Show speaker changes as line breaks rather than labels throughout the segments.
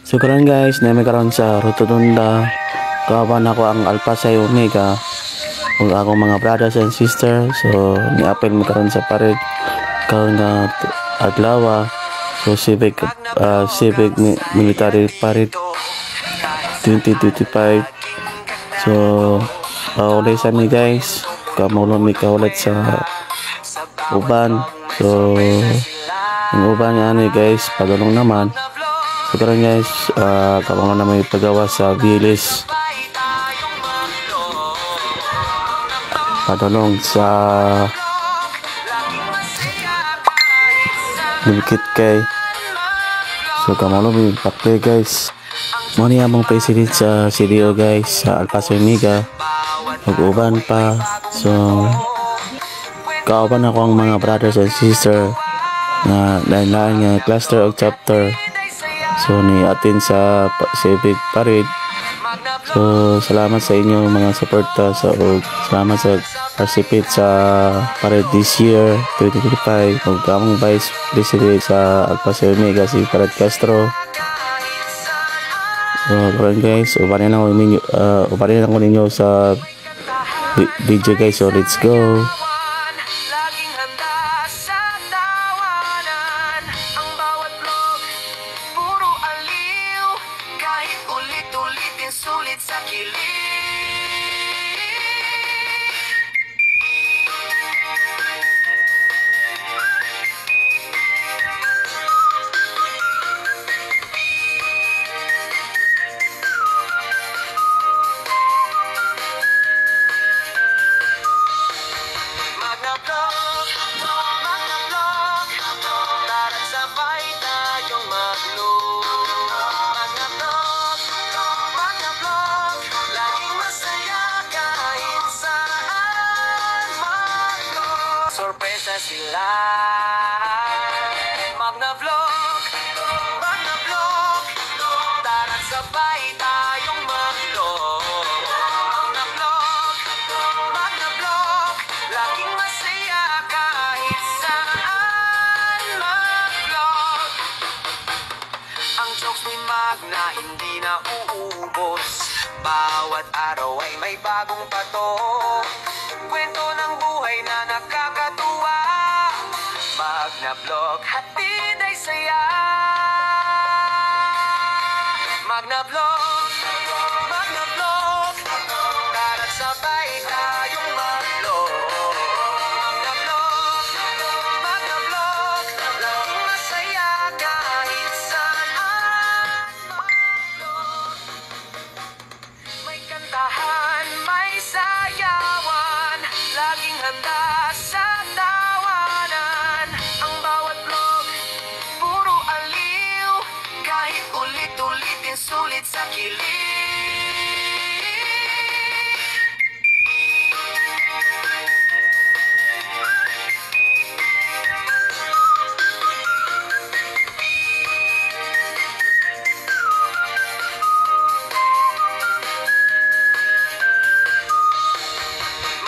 So karon guys, na may karon sa Rotunda. Kawan ako ang Alpha Psi Omega ug akong mga brothers and sisters. So ni-appel mi karon sa pared karon nga adlaw. So civic military parade 2025. So ulit sa mi guys, kamulong mi kaulit sa uban. So ang uban nga ano guys, padulong naman. So karon guys, kamulong na may pagawa sa Vilis. Padulong sa Bukit kay. So kamulong may pakpe guys. Mo ni among president sa CDO guys, sa Alpha Psi Omega. Mag-uban pa. So kauban ako ang mga brothers and sister na lain-lain nga cluster o chapter. So ni atin sa civic parade. So salamat sa inyo mga suporta sa salamat sa participate sa parade this year 2025. Ug among vice president sa Alpha Psi Omega si Parad Castro. So guys, ubanin lang ko ninyo sa video guys. So let's go.
Sulit sa kilig. Magna-vlog, tara't sabay tayong mag-vlog. Magna-vlog, laging masaya kahit saan mag-vlog. Sorpresa sila. Magna-vlog, tara't sabay tayong mag-vlog. Magna-vlog, laging masaya kahit saan mag-vlog. Ang jokes ni Magna hindi na uubos. Bawat araw ay may bagong patok. Kwento ng buhay na nakakatuwa. Magna-vlog, hatid ay saya. Magna-vlog, tara't sabay tayong mag-vlog. Magna-vlog, laging masaya kahit saan mag-vlog. May kantahan, may sayawan, laging handa sa tawanan. Ang bawat vlog, puro aliw, kahit ulit-ulitin sulit sa kilig.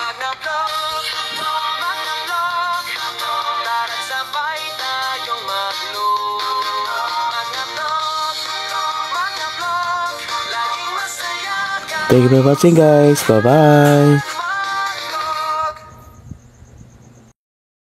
Magna-vlog, tara't sabay tayong mag-vlog. Magna-vlog, laging masaya.
Thank you for watching guys. Bye bye.